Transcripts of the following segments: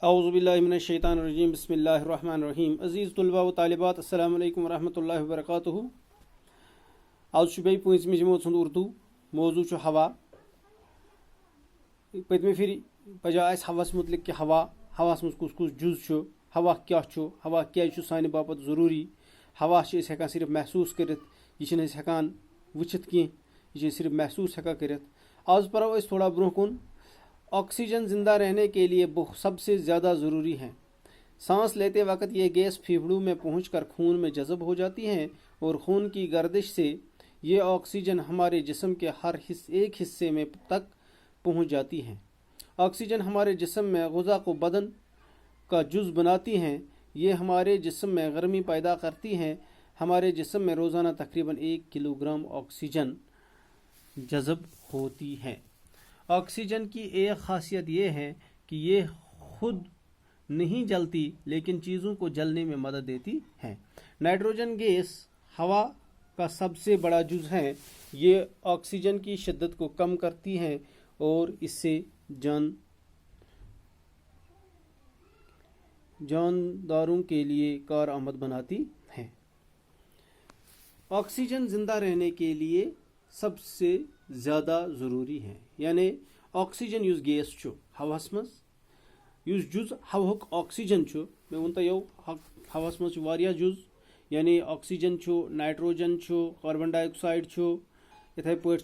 औज़ुबिल्लाहिमिनश्शैतानिर्रजीम बिस्मिल्लाहिर्रहमानिर्रहीम अज़ीज़ तुलबा व तालिबात अस्सलामु अलैकुम वरहमतुल्लाहि वबरकातुहू। आज बे पाँचमी जमात सुंद उर्दू मौजू हवा। पतमे फिर पजा हवस मुतलिक कि हवास मज कुस कुस जुज हवा क्या हवा क्या सानि बापत ज़रूरी। हवा हेकान सिर्फ महसूस कर हेकान वुचित कह सिर्फ महसूस हेका कर। आज परो थोड़ा ब्रोह कुन। ऑक्सीजन जिंदा रहने के लिए सबसे ज़्यादा ज़रूरी है। सांस लेते वक्त ये गैस फेफड़ों में पहुंचकर खून में जज़ब हो जाती है और खून की गर्दिश से ये ऑक्सीजन हमारे जिस्म के हर एक हिस्से में तक पहुंच जाती है। ऑक्सीजन हमारे जिस्म में ग़िज़ा को बदन का जुज़ बनाती हैं। ये हमारे जिस्म में गर्मी पैदा करती हैं। हमारे जिस्म में रोज़ाना तकरीबन 1 किलोग्राम ऑक्सीजन जज़ब होती है। ऑक्सीजन की एक ख़ासियत यह है कि ये खुद नहीं जलती लेकिन चीज़ों को जलने में मदद देती है। नाइट्रोजन गैस हवा का सबसे बड़ा जुज़ है। ये ऑक्सीजन की शिद्दत को कम करती है और इससे जानदारों के लिए कारआमद बनाती है। ऑक्सीजन जिंदा रहने के लिए सबसे ज़्यादा ज़रूरी है। यानी ऑक्सीजन युस गैस हवास मज युस जुज हवुक ऑक्सीजन मे वो तो हवास मज वारिया जुज। यानी ऑक्सीजन नाइट्रोजन कार्बन डाइऑक्साइड इथे पे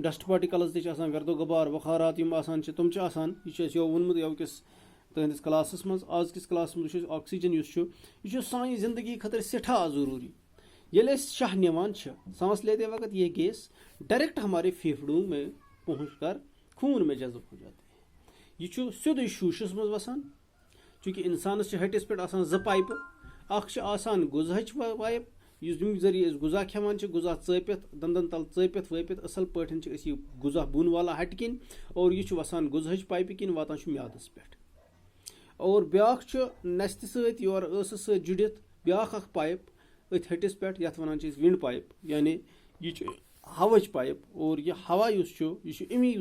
डस्ट पार्टिकल्स तक गर्दो गबार बखारात तुम यो वोनमुत यवकिस तुंदिस क्लासस मज आज किस क्लास मज ऑक्सीजन यह सानी जिंदगी खतर सेठा ज़रूरी। ये शाह निवान सांस लेते वक्त ये गैस डायरेक्ट हमारे फेफड़ों में पहुंचकर खून में जज़ब हो जाती है। यह सीधे शूशस मज वसान चूँकि इंसानस हटिस पे ज पाइप आसान गुजहच पाइप जरिए गुजा खेवान गुजा चपित दंदन तल चपित वपित असल पे गुजा बुन वाला हट किन और यह वसान गुजहच पाइप किन वातान म्यादस पे। और ब्याख नस्त सस जुड़ित ब्याख पाइप अथ हटिस पे यथ वन विंड पाइप। यानी यह हवच पाइप और यह हवा यह अमी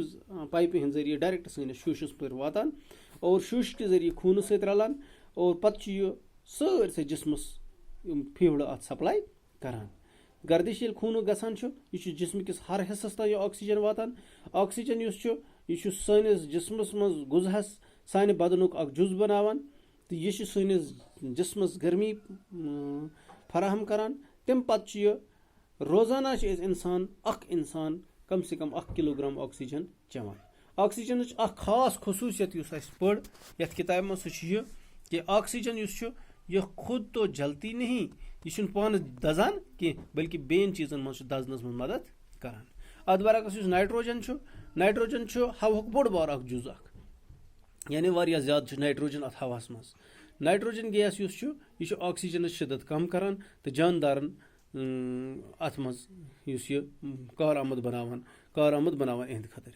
पाइप हंद जरिए डायरेक्ट सैनिस शूशस पर वातान और शूश के जरिए खून सत रलान और पत् यह सारे जिस्मस फेफड़ अत सप्लाई करान। गर्दिश ये खून गसान यह जिस्म किस हर हिस्सस तक ऑक्सीजन वातान। ऑक्सीजन यह सैनिस जिस्मस मज गुजहस सानि बदनुक अख जुज बनावान तो यह सैनिस जिस्मस गर्मी फराहम करान। तम पत् रोजाना इंसान कम से कम 1 किलोग्राम ऑक्सीजन चवान। ऑक्सीजन खास खसूसियत पढ़ यथ किताब में सह कि ऑक्सीजन यह खुद तो जलती नहीं यह पान दजान कह बल्कि बेन चीजन मज दजनस मज मदद करान। अत बरकस नाइट्रोजन हवुक बोड़ बार जुज यानी वारिया ज्यादा नाइट्रोजन अत हवास मज। नाइट्रोजन गैस यह ऑक्सीजन शिद्दत कम करान तो जानदारन अत मज कारआमद बनावान इहंद खतर।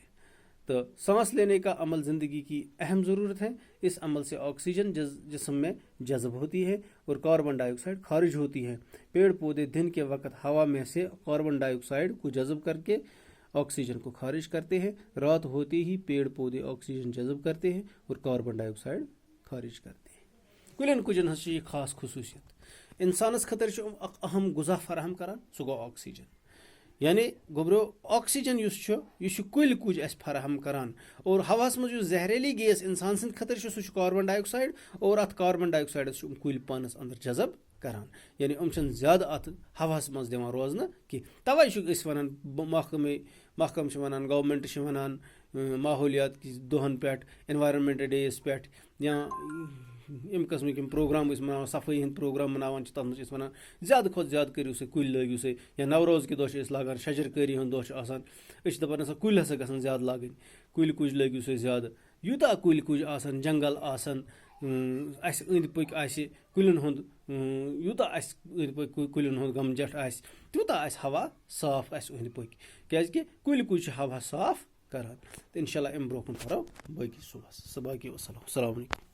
तो सांस लेने का अमल ज़िंदगी की अहम ज़रूरत है। इस अमल से ऑक्सीजन जिस्म में जज़ब होती है और कार्बन डाइऑक्साइड खारिज होती है। पेड़ पौधे दिन के वक्त हवा में से कार्बन डाइऑक्साइड को जज़ब करके ऑक्सीजन को खारिज करते हैं। रात होते ही पेड़ पौधे ऑक्सीजन जज़ब करते हैं और कार्बन डाइऑक्साइड खारिज करते हैं। कुलन कुजन हस खास खसूसियत इंसानस खतर अहम गुजा फराहम करान सह गो ऑक्सीजन। यानी गोब्रो ऑक्सीजन यह कुल कुज फराहम करान और हवास मज जहरीली गैस इंसान सद खतर सह कार्बन डाइऑक्साइड और अत कार्बन डाइऑक्साइड कुल पानस अंदर जज़ब करान। यानी ज्यादा अत हवास मज दिवान रोजन कि तवे वन महकम वन गवर्नमेंट वन माहौलियात कि दोहन पे एनवायरनमेंट डेज पे या अम कस्म प्रोग्राम मना सफाई हंद प्रोग्राम मनावान तथ मज वन ज्यादा खुद ज्यादा करियो से कुल लगियो से या नवरोज के दोह लागान शजरकारी हंद दोह दपान हसा कुल हसा गसन ज्यादा लागन कुल कुज लगियो से ज्यादा यूता कुल कुज आसान जंगल आसान अंद पक कुलन हंद यूता अंद पक कुलन हंद गमजट तूता हवा साफ अंद पक क्या कुल कुज हवा साफ करान। तो इंशाल्लाह अम ब्रोह करो बाकी सुबह बाकी अस्सलाम वालेकुम।